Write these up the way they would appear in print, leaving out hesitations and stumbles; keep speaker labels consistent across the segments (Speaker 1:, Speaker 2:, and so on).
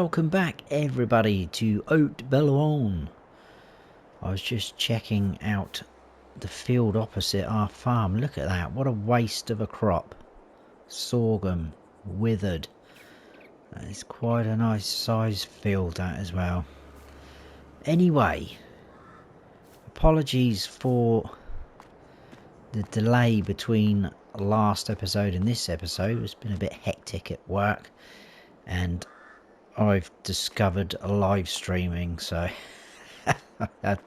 Speaker 1: welcome back everybody to Haut-Beyleron. I was just checking out the field opposite our farm. Look at that, what a waste of a crop. Sorghum, withered. That is quite a nice size field that as well. Anyway, apologies for the delay between last episode and this episode. It's been a bit hectic at work and I've discovered live streaming, so I've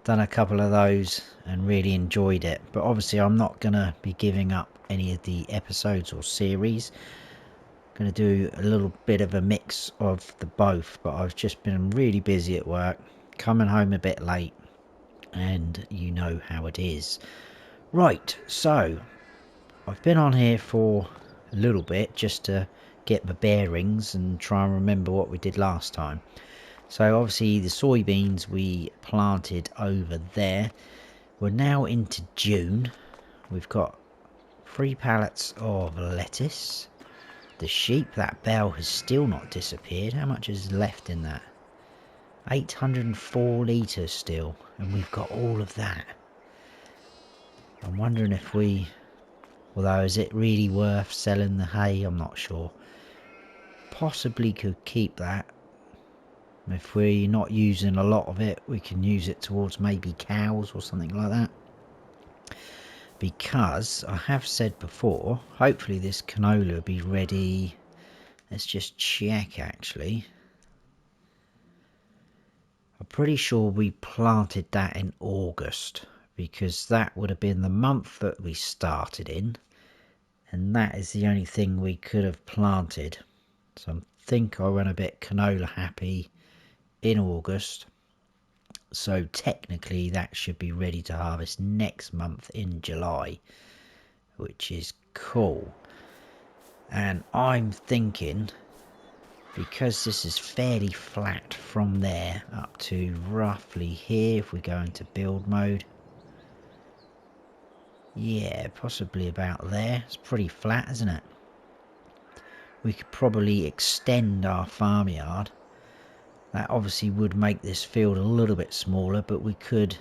Speaker 1: done a couple of those and really enjoyed it. But obviously I'm not going to be giving up any of the episodes or series. I'm going to do a little bit of a mix of the both, but I've just been really busy at work, coming home a bit late, and you know how it is. Right, so I've been on here for a little bit just to get my bearings and try and remember what we did last time. So obviously the soybeans we planted over there. We're now into June. We've got 3 pallets of lettuce. The sheep, that bell has still not disappeared. How much is left in that? 804 litres still, and we've got all of that. I'm wondering if we, although is it really worth selling the hay? I'm not sure. Possibly could keep that. If we're not using a lot of it, we can use it towards maybe cows or something like that. Because I have said before, hopefully this canola will be ready. Let's just check actually. I'm pretty sure we planted that in August, because that would have been the month that we started in, and that is the only thing we could have planted. So I think I went a bit canola happy in August, so technically that should be ready to harvest next month in July, which is cool. And I'm thinking, because this is fairly flat from there up to roughly here, if we go into build mode, yeah, possibly about there. It's pretty flat, isn't it? We could probably extend our farmyard. That obviously would make this field a little bit smaller, but we could,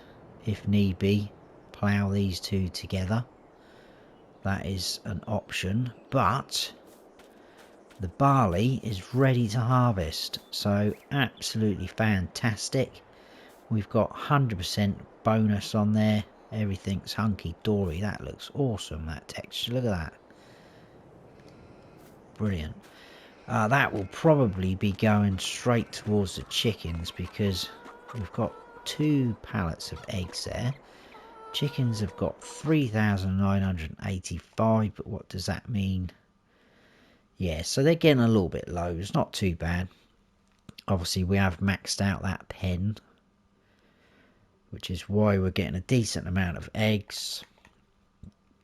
Speaker 1: if need be, plough these two together. That is an option. But the barley is ready to harvest, so absolutely fantastic. We've got 100% bonus on there. Everything's hunky-dory. That looks awesome, that texture. Look at that. Brilliant. That will probably be going straight towards the chickens, because we've got 2 pallets of eggs there. Chickens have got 3,985, but what does that mean? Yeah, so they're getting a little bit low. It's not too bad. Obviously we have maxed out that pen, which is why we're getting a decent amount of eggs.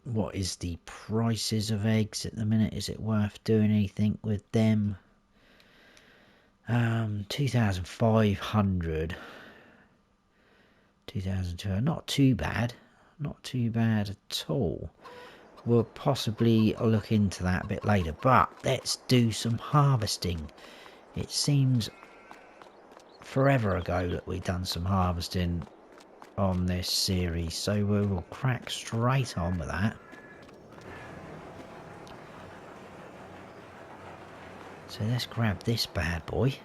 Speaker 1: What is the prices of eggs at the minute? Is it worth doing anything with them? 2,500, 2,200. Not too bad. Not too bad at all. We'll possibly look into that a bit later. But let's do some harvesting. It seems forever ago that we've done some harvesting on this series, so we will crack straight on with that. So let's grab this bad boy.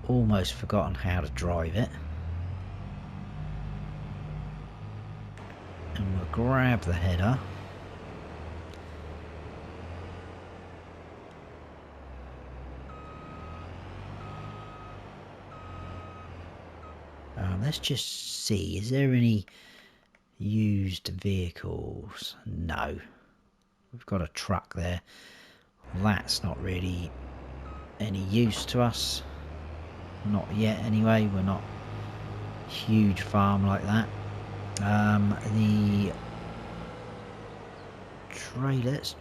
Speaker 1: Almost forgotten how to drive it. And we'll grab the header. Let's just see, is there any used vehicles? No. We've got a truck there. Well, that's not really any use to us. Not yet anyway, we're not a huge farm like that. The trailer, let's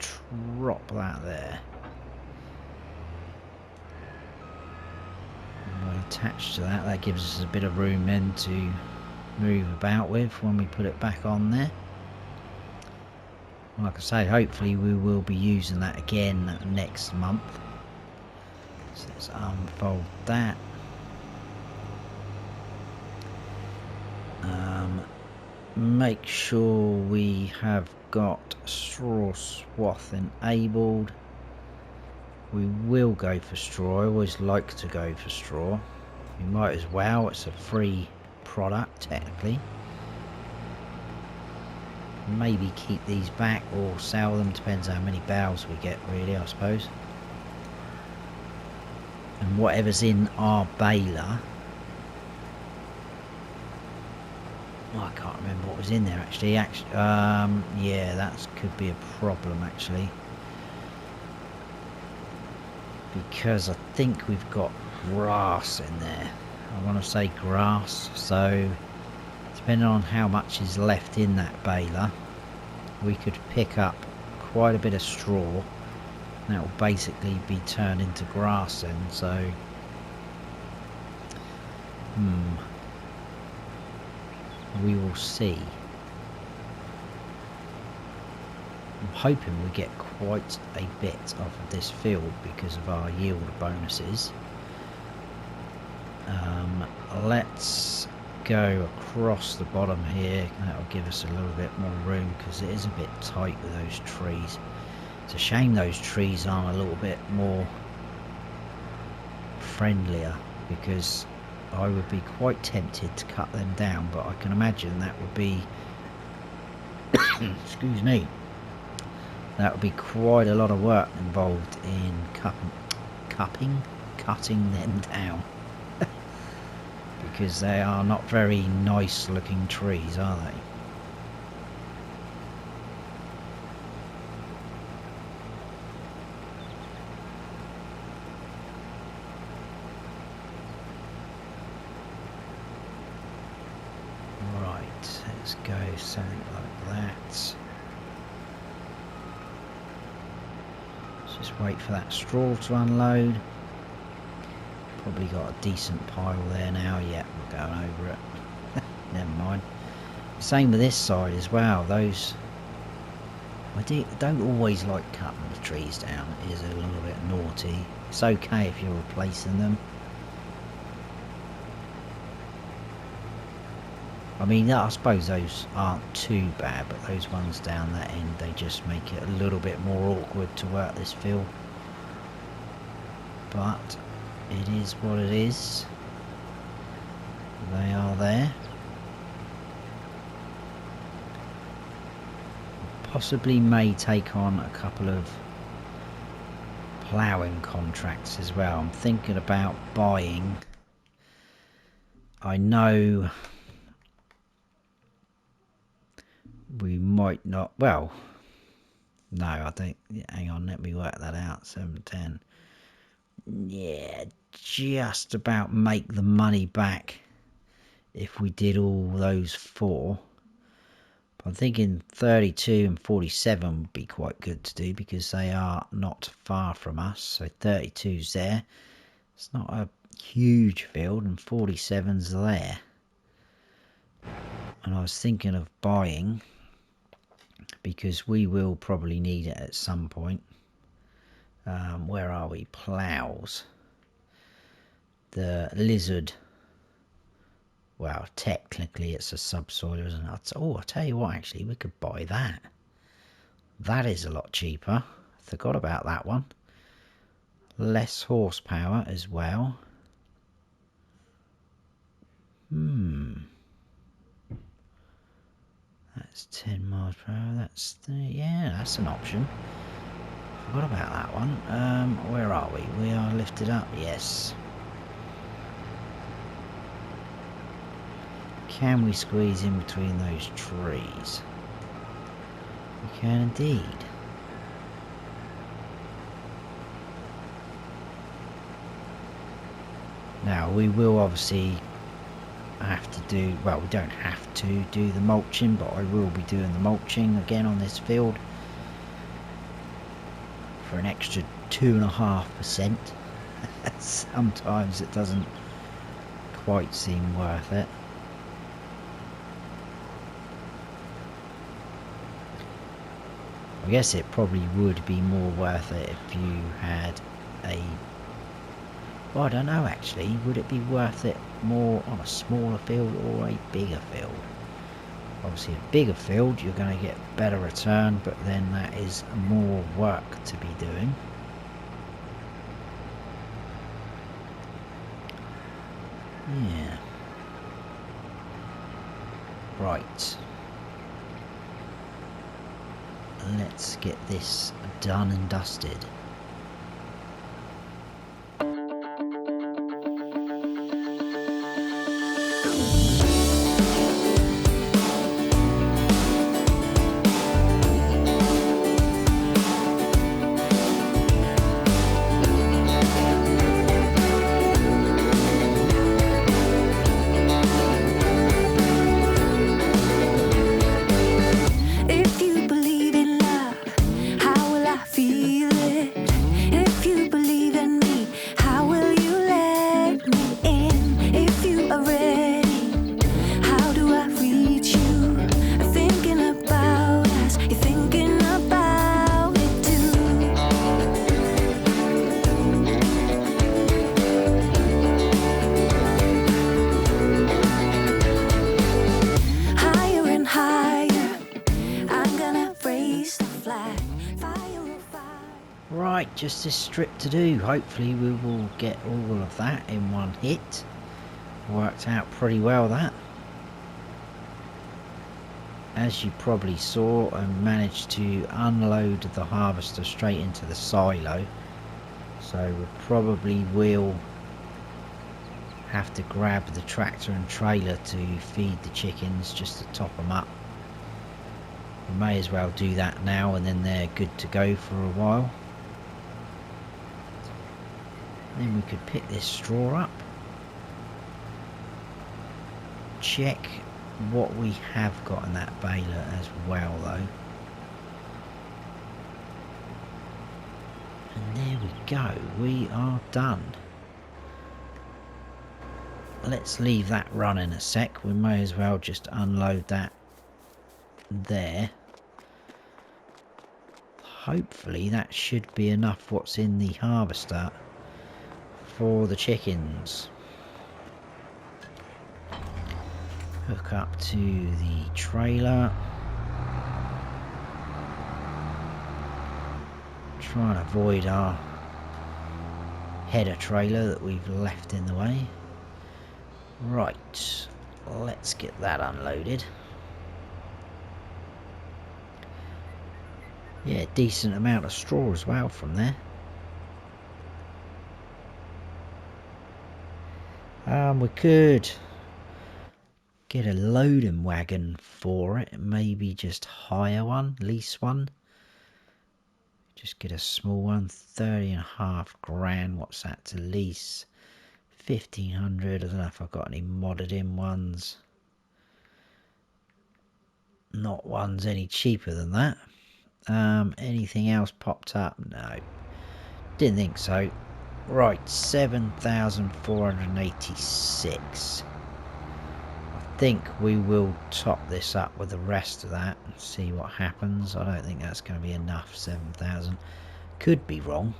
Speaker 1: drop that there. Attached to that, that gives us a bit of room then to move about with when we put it back on there. Like I say, hopefully we will be using that again next month. So let's unfold that. Make sure we have got straw swath enabled. We will go for straw. I always like to go for straw. You might as well, it's a free product technically. Maybe keep these back or sell them, depends how many bales we get really, I suppose. And whatever's in our baler, oh, I can't remember what was in there actually. Yeah, that could be a problem actually, because I think we've got grass in there. I want to say grass, so depending on how much is left in that baler, we could pick up quite a bit of straw, and that will basically be turned into grass then. So we will see. I'm hoping we get quite a bit off of this field because of our yield bonuses. Let's go across the bottom here. That'll give us a little bit more room because it is a bit tight with those trees. It's a shame those trees aren't a little bit more friendlier, because I would be quite tempted to cut them down, but I can imagine that would be excuse me, that would be quite a lot of work involved in cutting them down. Because they are not very nice looking trees, are they? Right, let's go something like that. Let's just wait for that straw to unload. Probably got a decent pile there now. Yeah, we're going over it. Never mind. Same with this side as well. Those, I don't always like cutting the trees down. It is a little bit naughty. It's okay if you're replacing them. I mean, I suppose those aren't too bad, but those ones down that end, they just make it a little bit more awkward to work this field. But it is what it is. They are there. Possibly may take on a couple of ploughing contracts as well. I'm thinking about buying. I know we might not. Well, no, I don't. Hang on, let me work that out. 710. Yeah, just about make the money back if we did all those four. But I'm thinking 32 and 47 would be quite good to do because they are not far from us. So 32's there. It's not a huge field, and 47's there. And I was thinking of buying, because we will probably need it at some point. Where are we? Plows. The lizard. Well, technically it's a subsoiler, isn't it? Oh, I'll tell you what, actually, we could buy that. That is a lot cheaper. Forgot about that one. Less horsepower as well. That's 10 miles per hour. That's yeah, that's an option. Forgot about that one. Where are we? We are lifted up, yes. Can we squeeze in between those trees? We can indeed. Now we will obviously have to do, well, we don't have to do the mulching, but I will be doing the mulching again on this field for an extra 2.5%. Sometimes it doesn't quite seem worth it. I guess it probably would be more worth it if you had a Well, I don't know actually, would it be worth it more on a smaller field or a bigger field? Obviously a bigger field you're going to get better return, but then that is more work to be doing. Yeah. Right. Let's get this done and dusted. Right, just this strip to do. Hopefully we will get all of that in one hit. Worked out pretty well, that. As you probably saw, I managed to unload the harvester straight into the silo. So we probably will have to grab the tractor and trailer to feed the chickens, just to top them up. We may as well do that now, and then they're good to go for a while. Then we could pick this straw up, check what we have got in that baler as well though, and there we go, we are done. Let's leave that running a sec, we may as well just unload that there. Hopefully that should be enough what's in the harvester for the chickens. Hook up to the trailer. Try and avoid our header trailer that we've left in the way. Right, let's get that unloaded. Yeah, decent amount of straw as well from there. We could get a loading wagon for it, maybe just hire one, lease one. Just get a small one, 30.5 grand. What's that to lease? 1,500. I don't know if I've got any modded in ones. Not ones any cheaper than that. Anything else popped up? No, didn't think so. Right, 7,486. I think we will top this up with the rest of that and see what happens. I don't think that's going to be enough. 7,000, could be wrong.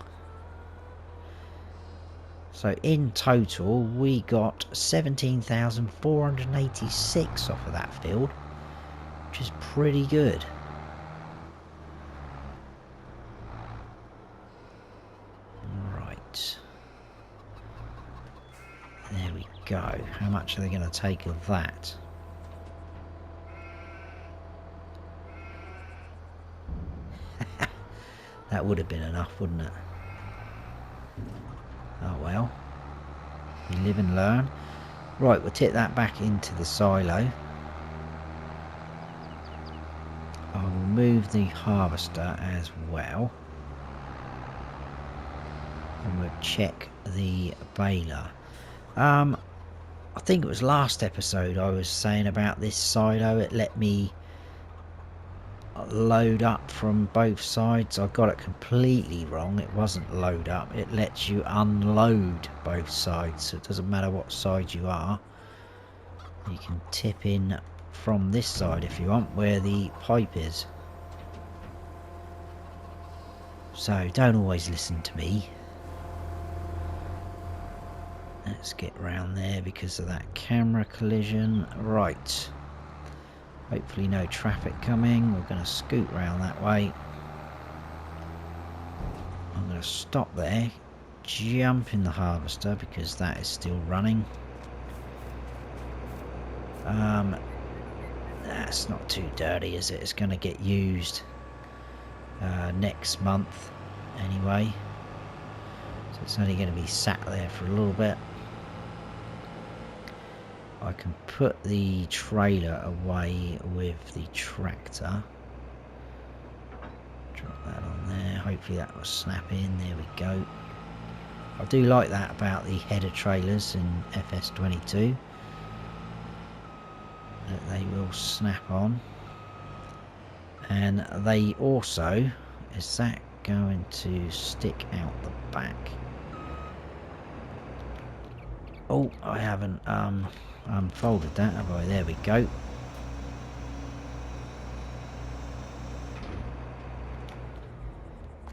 Speaker 1: So in total we got 17,486 off of that field, which is pretty good. Right, there we go. How much are they going to take of that? That would have been enough, wouldn't it? Oh well, we live and learn. Right, we'll tip that back into the silo. I will move the harvester as well, and we'll check the baler. I think it was last episode I was saying about this silo, it let me load up from both sides. I got it completely wrong. It wasn't load up, it lets you unload both sides, so it doesn't matter what side you are. You can tip in from this side if you want, where the pipe is. So don't always listen to me. Let's get round there because of that camera collision. Right. Hopefully no traffic coming. We're going to scoot round that way. I'm going to stop there. Jump in the harvester because that is still running. That's not too dirty, is it? It's going to get used next month anyway. So it's only going to be sat there for a little bit. I can put the trailer away with the tractor. Drop that on there. Hopefully that will snap in. There we go. I do like that about the header trailers in FS22. That they will snap on. And they also... Is that going to stick out the back? Oh, I haven't unfolded that, have I? There we go.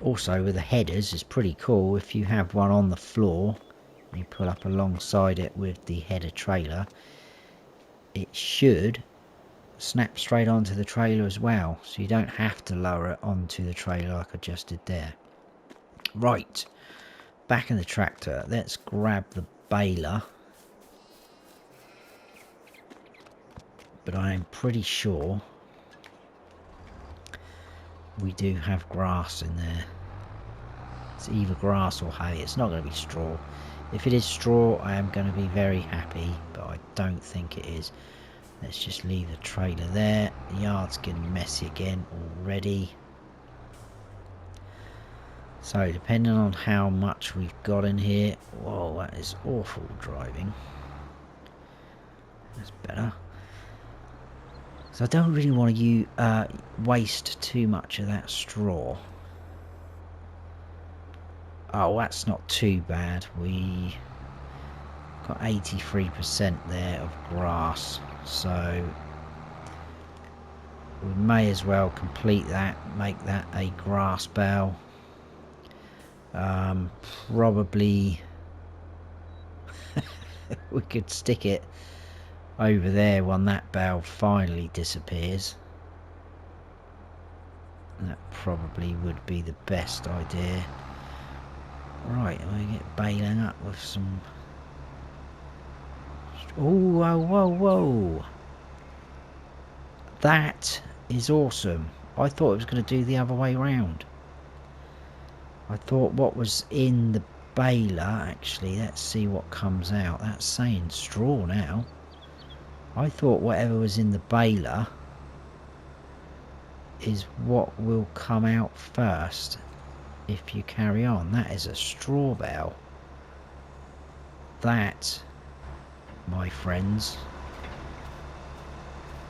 Speaker 1: Also with the headers, it's pretty cool if you have one on the floor and you pull up alongside it with the header trailer, it should snap straight onto the trailer as well, so you don't have to lower it onto the trailer like I just did there. Right, back in the tractor, let's grab the baler. But I am pretty sure we do have grass in there. It's either grass or hay. It's not going to be straw. If it is straw, I am going to be very happy, but I don't think it is. Let's just leave the trailer there. The yard's getting messy again already. So depending on how much we've got in here... Whoa, that is awful driving. That's better. So I don't really want to waste too much of that straw. Oh, that's not too bad. We got 83% there of grass. So we may as well complete that, make that a grass bale. Probably we could stick it over there when that bale finally disappears. That probably would be the best idea. Right, I'm going to get baling up with some... Oh, whoa, whoa, whoa! That is awesome. I thought it was going to do the other way round. I thought what was in the baler, actually, let's see what comes out. That's saying straw now. I thought whatever was in the baler is what will come out first if you carry on. That is a straw bale. That, my friends,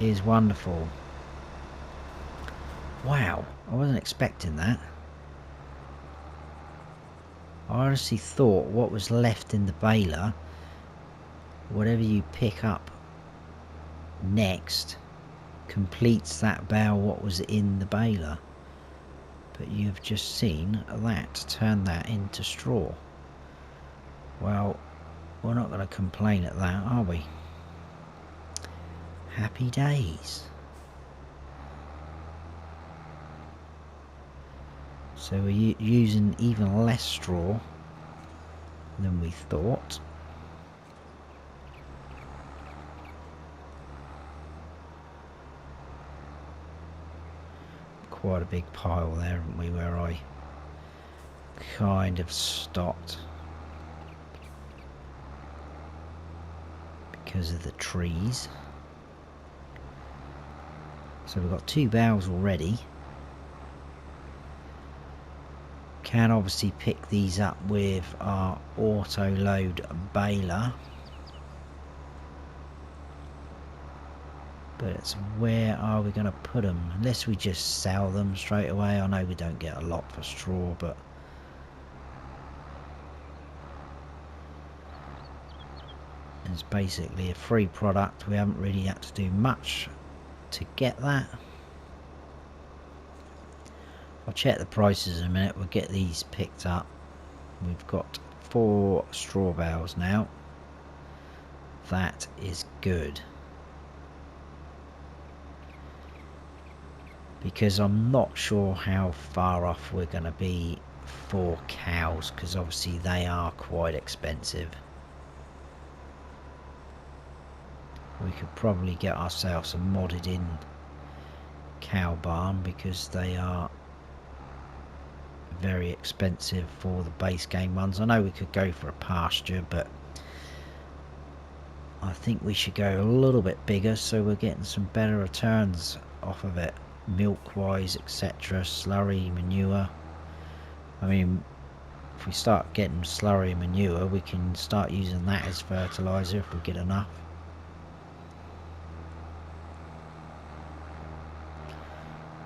Speaker 1: is wonderful. Wow, I wasn't expecting that. I honestly thought what was left in the baler, whatever you pick up next, completes that bale what was in the baler. But you've just seen that turn that into straw. Well, we're not going to complain at that, are we? Happy days. So we're using even less straw than we thought. Quite a big pile there, haven't we, where I kind of stopped because of the trees. So we've got 2 bales already. Can obviously pick these up with our auto load baler, but it's where are we going to put them? Unless we just sell them straight away. I know we don't get a lot for straw, but it's basically a free product. We haven't really had to do much to get that. I'll check the prices in a minute. We'll get these picked up. We've got 4 straw bales now. That is good. Because I'm not sure how far off we're going to be for cows, because obviously they are quite expensive. We could probably get ourselves a modded in cow barn, because they are very expensive for the base game ones. I know we could go for a pasture, but I think we should go a little bit bigger so we're getting some better returns off of it, milk wise, etc. Slurry, manure. I mean, if we start getting slurry manure, we can start using that as fertilizer if we get enough.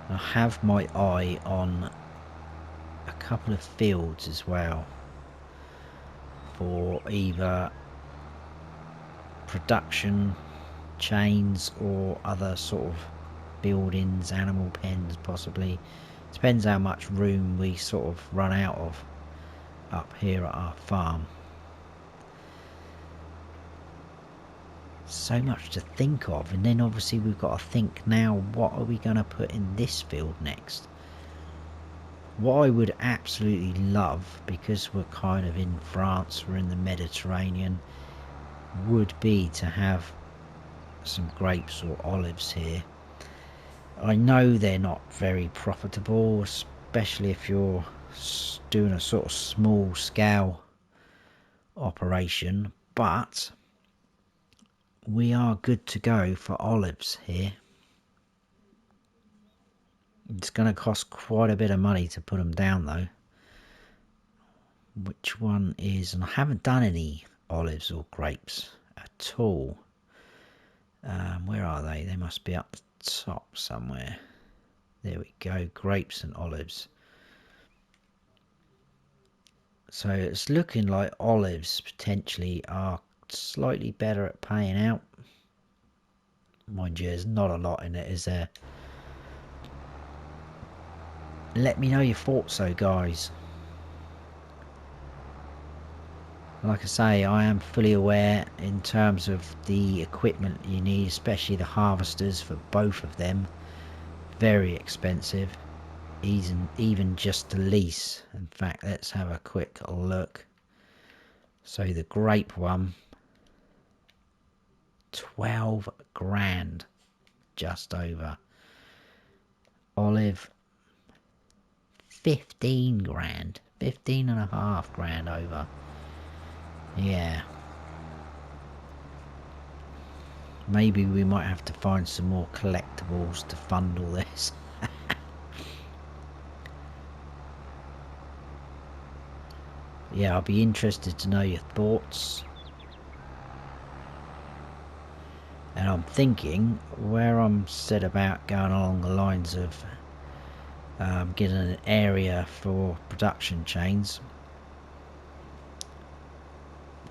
Speaker 1: I have my eye on a couple of fields as well for either production chains or other sort of buildings, animal pens possibly. Depends how much room we sort of run out of up here at our farm. So much to think of, and then obviously we've got to think now, what are we going to put in this field next? What I would absolutely love, because we're kind of in France, we're in the Mediterranean, would be to have some grapes or olives here. I know they're not very profitable, especially if you're doing a sort of small scale operation, but we are good to go for olives here. It's going to cost quite a bit of money to put them down though. Which one is, and I haven't done any olives or grapes at all. Where are they? They must be up the top somewhere. There we go, grapes and olives. So it's looking like olives potentially are slightly better at paying out. Mind you, there's not a lot in it, is there? Let me know your thoughts though, guys. Like I say, I am fully aware in terms of the equipment you need, especially the harvesters for both of them. Very expensive, even just the lease. In fact, let's have a quick look. So the grape one, 12 grand, just over. Olive, 15 grand, 15.5 grand over. Yeah. Maybe we might have to find some more collectibles to fund all this. Yeah, I'll be interested to know your thoughts. And I'm thinking, where I'm set about going along the lines of getting an area for production chains.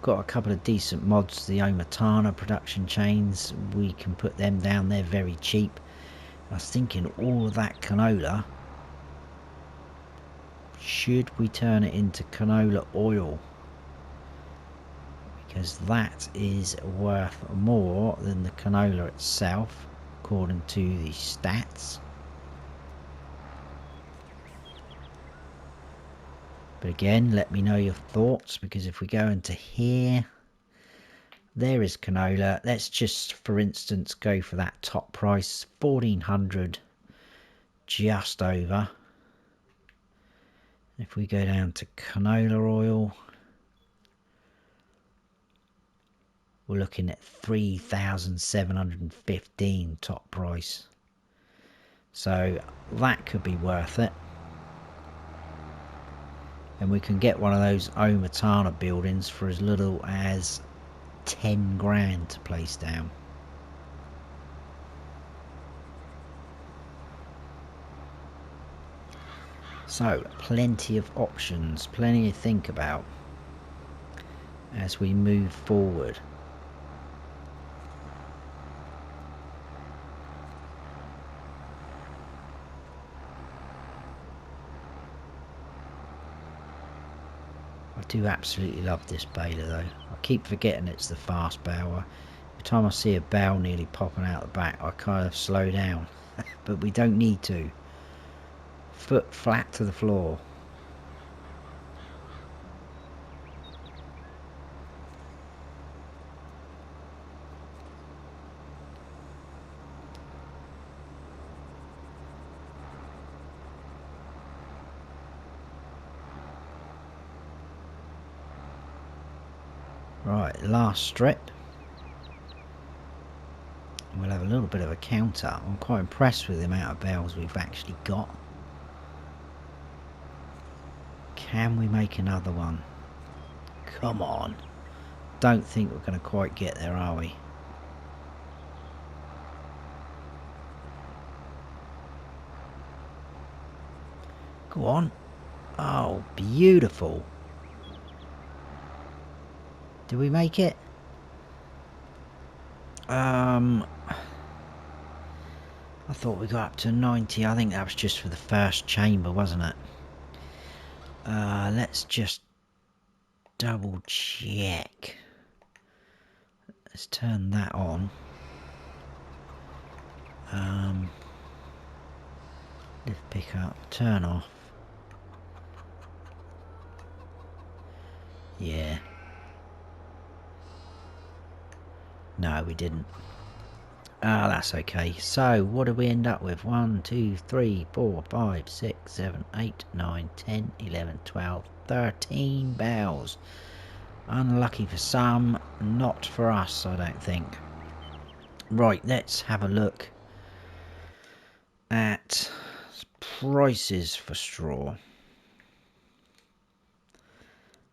Speaker 1: Got a couple of decent mods, the Omatana production chains, we can put them down, they're very cheap. I was thinking all of that canola, should we turn it into canola oil? Because that is worth more than the canola itself, according to the stats. But again, let me know your thoughts, because if we go into here, there is canola. Let's just, for instance, go for that top price, 1400, just over. If we go down to canola oil, we're looking at 3,715 top price. So that could be worth it. And we can get one of those Omatana buildings for as little as 10 grand to place down. So plenty of options, plenty to think about as we move forward. I do absolutely love this baler though. I keep forgetting it's the fast baler. Every time I see a bale nearly popping out the back, I kind of slow down. But we don't need to. Foot flat to the floor. Right, last strip. We'll have a little bit of a counter. I'm quite impressed with the amount of bales we've actually got. Can we make another one? Come on. Don't think we're going to quite get there, are we? Go on. Oh, beautiful. Did we make it? I thought we got up to 90. I think that was just for the first chamber, wasn't it? Let's just double check. Let's turn that on. Lift pickup, turn off. Yeah. No, we didn't. That's okay. So, what did we end up with? 1, 2, 3, 4, 5, 6, 7, 8, 9, 10, 11, 12, 13 bales. Unlucky for some, not for us, I don't think. Right, let's have a look at prices for straw.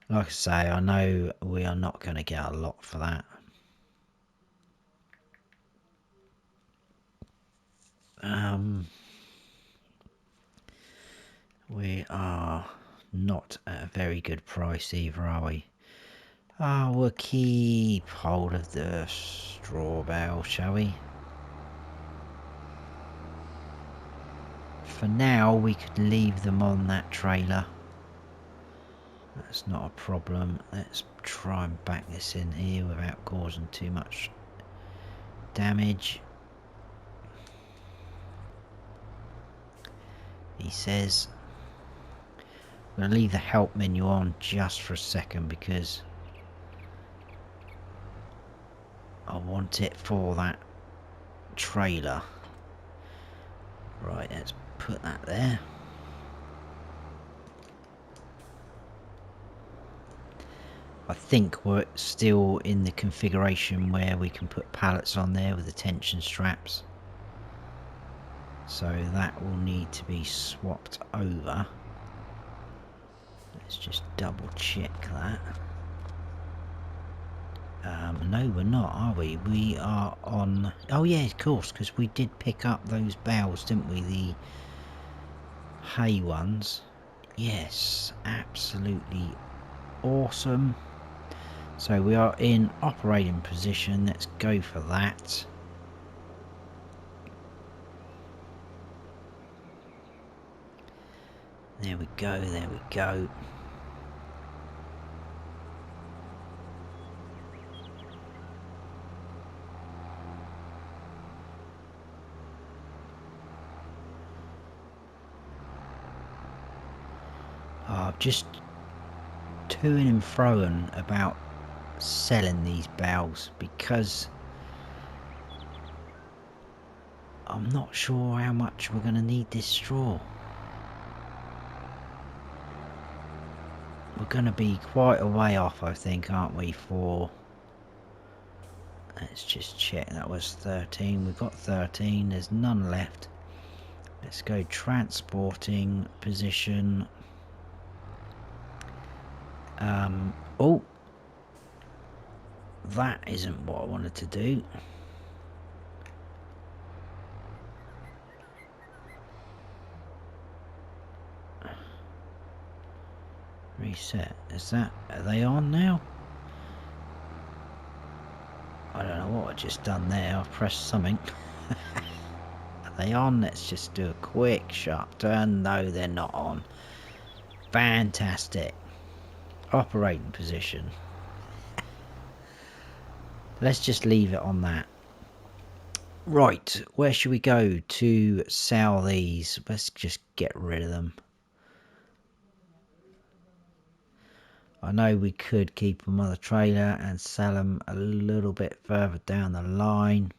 Speaker 1: Like I say, I know we are not going to get a lot for that. We are not at a very good price either, are we? We'll keep hold of the straw bale, shall we? For now, we could leave them on that trailer. That's not a problem. Let's try and back this in here without causing too much damage. He says, I'm going to leave the help menu on just for a second because I want it for that trailer. Right, let's put that there. I think we're still in the configuration where we can put pallets on there with the tension straps. So that will need to be swapped over. Let's just double check that. No, we're not, are we? We are on... Oh yeah, of course, because we did pick up those bales, didn't we? The hay ones. Yes, absolutely awesome. So we are in operating position. Let's go for that. There we go, there we go. Just toing and froing about selling these bales because I'm not sure how much we're going to need this straw. We're going to be quite a way off, I think, aren't we, for... Let's just check. That was 13. We've got 13. There's none left. Let's go transporting position. Oh, that isn't what I wanted to do. Reset. Is that... Are they on now? I don't know what I just done there. I've pressed something. Are they on? Let's just do a quick sharp turn. No, they're not on. Fantastic. Operating position. Let's just leave it on that. Right, where should we go to sell these? Let's just get rid of them. I know we could keep them on the trailer and sell them a little bit further down the line.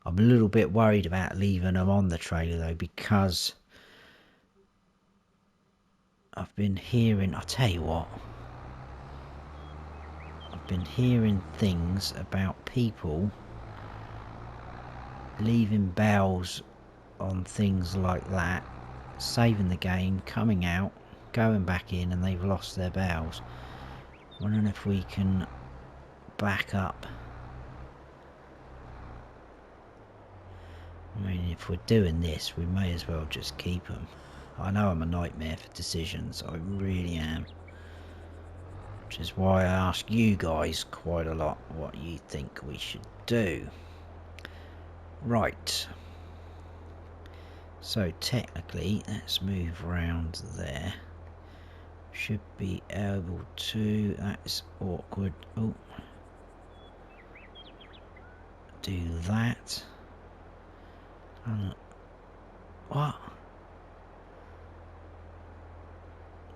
Speaker 1: I'm a little bit worried about leaving them on the trailer though, because I've been hearing, I'll tell you what, I've been hearing things about people leaving bells on things like that, saving the game, coming out, going back in, and they've lost their bells. Wondering if we can back up. I mean, if we're doing this, we may as well just keep them. I know I'm a nightmare for decisions, I really am. Which is why I ask you guys quite a lot what you think we should do. Right. So technically, let's move around there. Should be able to, that's awkward. Oh. Do that. What?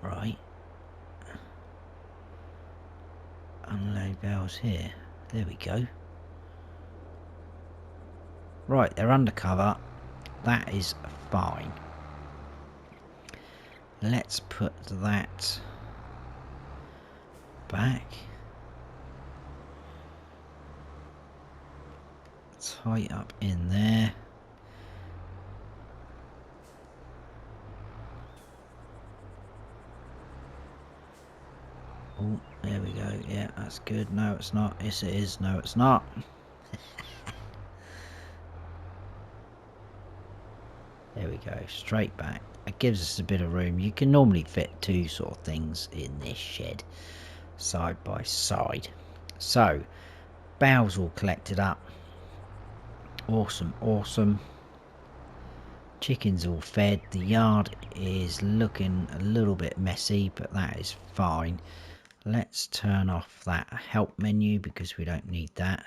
Speaker 1: Right. Unload bells here. There we go. Right, they're undercover. That is fine. Let's put that back. Tight up in there. Oh, there we go. Yeah, that's good. No, it's not. Yes, it is. No, it's not. There we go. Straight back. It gives us a bit of room. You can normally fit two sort of things in this shed, side by side. So, bales all collected up. Awesome, awesome. Chickens all fed. The yard is looking a little bit messy, but that is fine. Let's turn off that help menu because we don't need that.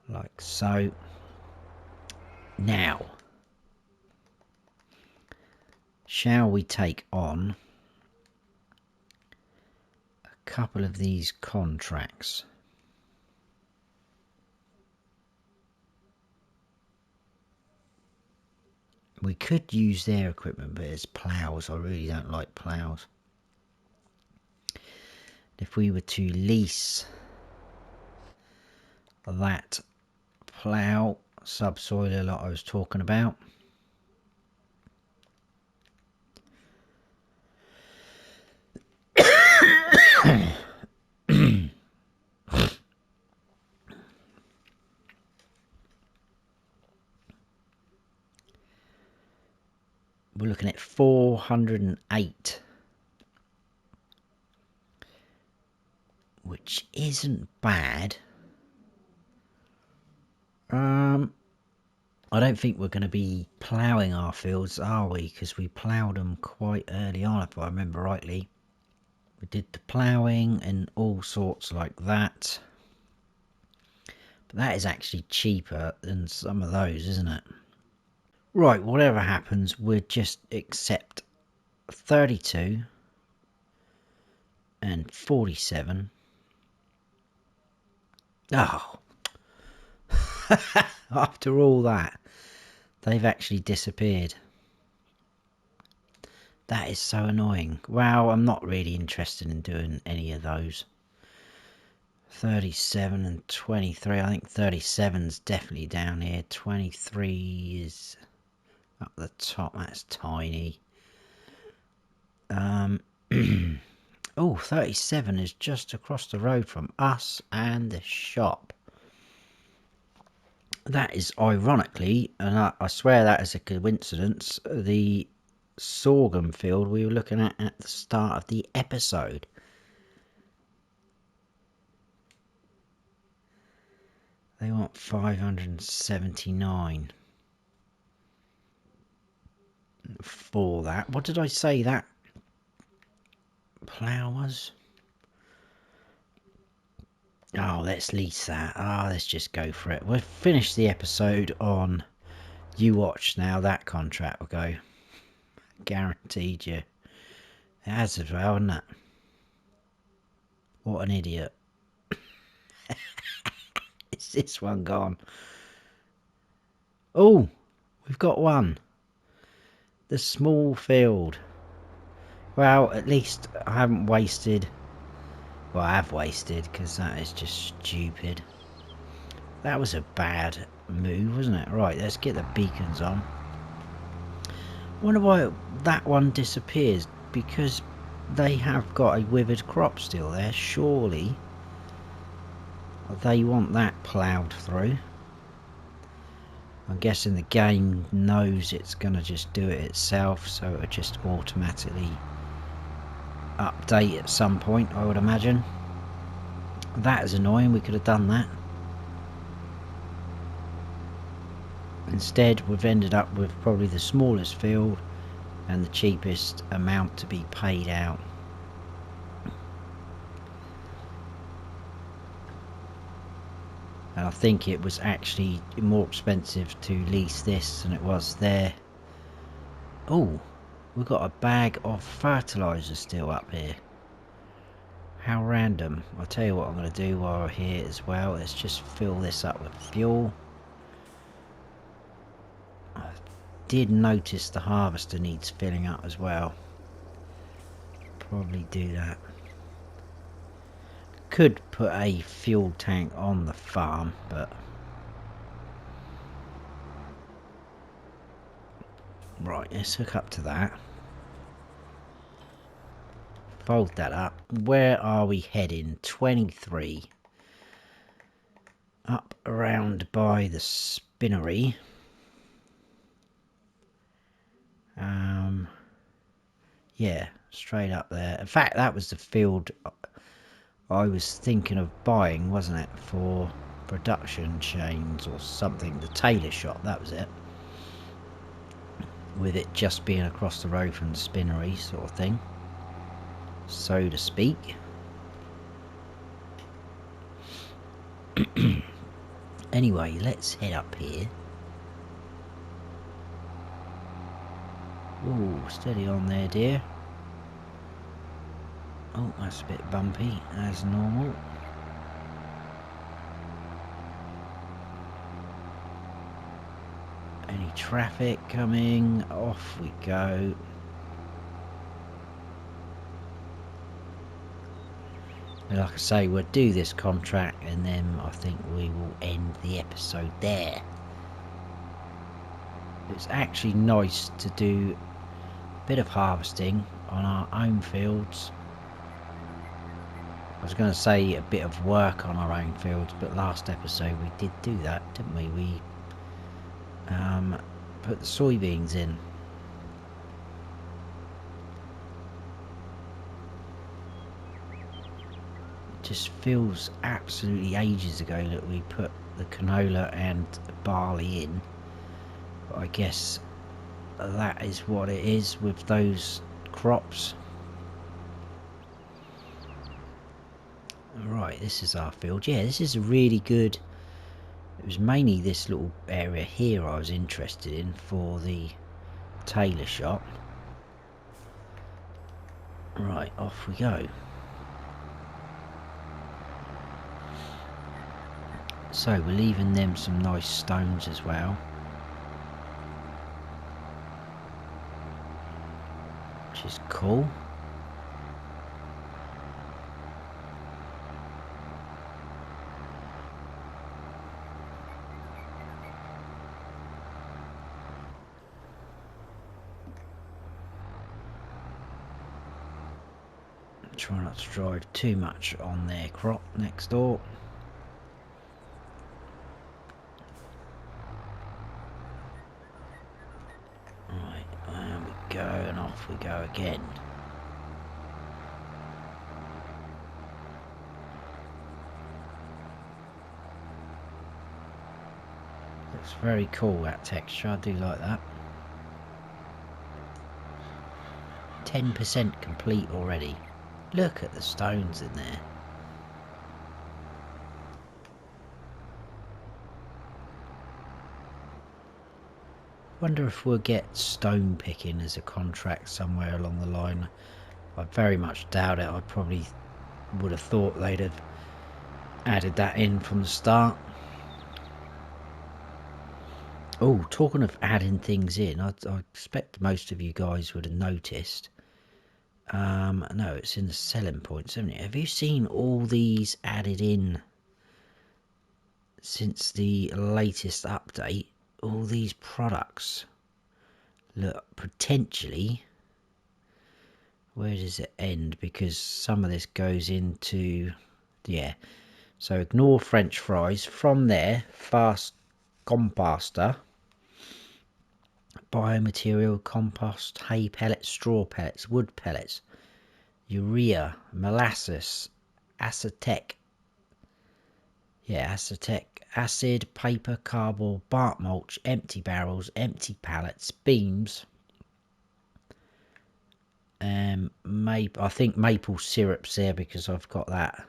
Speaker 1: Like so. Now, shall we take on a couple of these contracts? We could use their equipment, but it's ploughs. I really don't like ploughs. If we were to lease that plough subsoiler that I was talking about, we're looking at 408, which isn't bad. I don't think we're going to be ploughing our fields, are we? Because we ploughed them quite early on, if I remember rightly. We did the ploughing and all sorts like that. But that is actually cheaper than some of those, isn't it? Right, whatever happens, we'll just accept 32 and 47. Oh. After all that, they've actually disappeared. That is so annoying. Wow, I'm not really interested in doing any of those. 37 and 23. I think 37's definitely down here. 23 is up the top. That's tiny. Oh, 37 is just across the road from us and the shop. That is ironically, and I swear that is a coincidence, the sorghum field we were looking at the start of the episode. They want 579 for that. What did I say that ploughers. Oh, let's lease that. Let's just go for it. We'll finish the episode on You Watch now. That contract will go. Guaranteed you. It has as well, hasn't it? What an idiot. Is this one gone? Oh, we've got one. The small field. Well, at least I haven't wasted... Well, I have wasted, because that is just stupid. That was a bad move, wasn't it? Right, let's get the beacons on. I wonder why that one disappears. Because they have got a withered crop still there. Surely they want that ploughed through. I'm guessing the game knows it's going to just do it itself, so it'll just automatically update at some point, I would imagine. That is annoying. We could have done that. Instead, we've ended up with probably the smallest field and the cheapest amount to be paid out. And I think it was actually more expensive to lease this than it was there. Oh, we've got a bag of fertiliser still up here. How random. I'll tell you what I'm going to do while we're here as well. Let's just fill this up with fuel. I did notice the harvester needs filling up as well. Probably do that. Could put a fuel tank on the farm, but... Right, let's hook up to that. Fold that up. Where are we heading? 23. Up around by the spinnery. Yeah, straight up there. In fact, that was the field I was thinking of buying, wasn't it? For production chains or something. The tailor shop, that was it. With it just being across the road from the spinnery sort of thing, so to speak. Anyway, let's head up here. Ooh, steady on there, dear. Oh, that's a bit bumpy, as normal. Any traffic coming? Off we go. And like I say, we'll do this contract and then I think we will end the episode there. It's actually nice to do a bit of harvesting on our own fields. I was going to say a bit of work on our own fields, but last episode we did do that, didn't we? We put the soybeans in. It just feels absolutely ages ago that we put the canola and barley in. But I guess that is what it is with those crops. Right, this is our field. Yeah, this is a really good... It was mainly this little area here I was interested in for the tailor shop. Right, off we go. So we're leaving them some nice stones as well. Which is cool. Try not to drive too much on their crop next door. Right, there we go, and off we go again. Looks very cool, that texture. I do like that. 10% complete already. Look at the stones in there. Wonder if we'll get stone picking as a contract somewhere along the line. I very much doubt it. I probably would have thought they'd have added that in from the start. Oh, talking of adding things in, I expect most of you guys would have noticed. No, it's in the selling points, isn't it? Have you seen all these added in since the latest update? All these products. Look, potentially, where does it end? Because some of this goes into, yeah. So ignore French fries. From there, fast composter, biomaterial, compost, hay pellets, straw pellets, wood pellets, urea, molasses, acetic, acid, paper, cardboard, bark mulch, empty barrels, empty pallets, beams, I think maple syrup's there because I've got that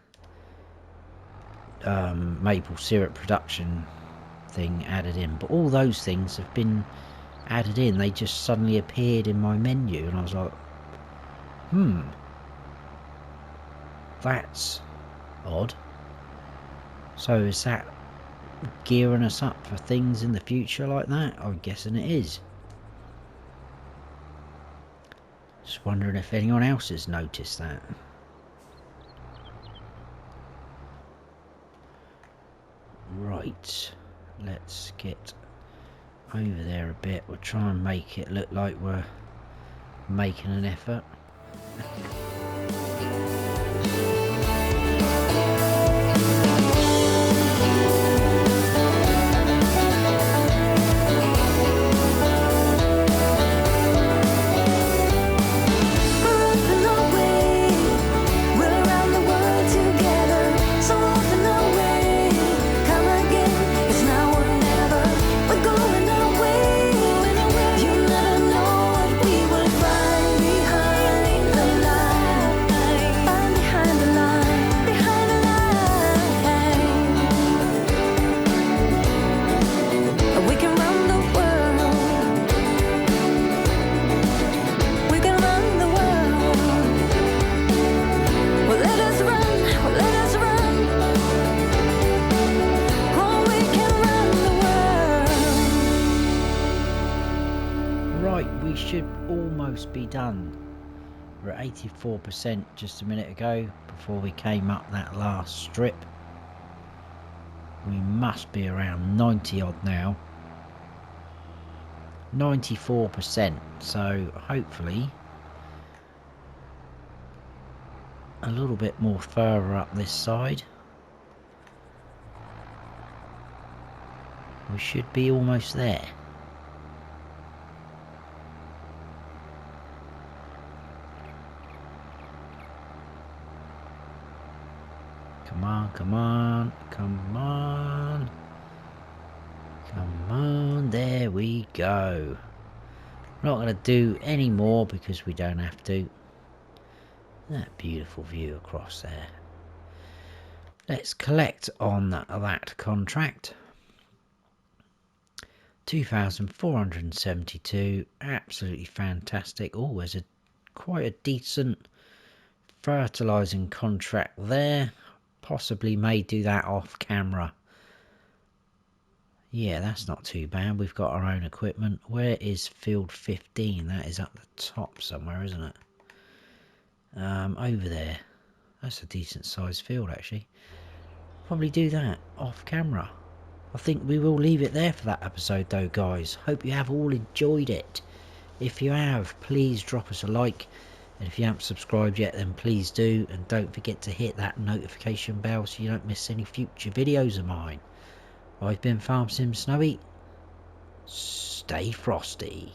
Speaker 1: maple syrup production thing added in. But all those things have been added in. They just suddenly appeared in my menu and I was like, that's odd. So is that gearing us up for things in the future like that? I'm guessing it is. Just wondering if anyone else has noticed that. Right, let's get over there a bit. We'll try and make it look like we're making an effort. Be done. We're at 84% just a minute ago before we came up that last strip. We must be around 90 odd now. 94%, so hopefully a little bit more further up this side we should be almost there. Come on, come on, come on. Come on, there we go. We're not going to do any more because we don't have to. That beautiful view across there. Let's collect on that contract. 2,472, absolutely fantastic. Oh, there's quite a decent fertilising contract there. Possibly may do that off camera. Yeah, that's not too bad. We've got our own equipment. Where is field 15? That is up the top somewhere, isn't it? Over there. That's a decent sized field actually. Probably do that off camera. I think we will leave it there for that episode though, guys. Hope you have all enjoyed it. If you have, please drop us a like. And if you haven't subscribed yet, then please do. And don't forget to hit that notification bell so you don't miss any future videos of mine. I've been Farm Sim Snowy. Stay frosty.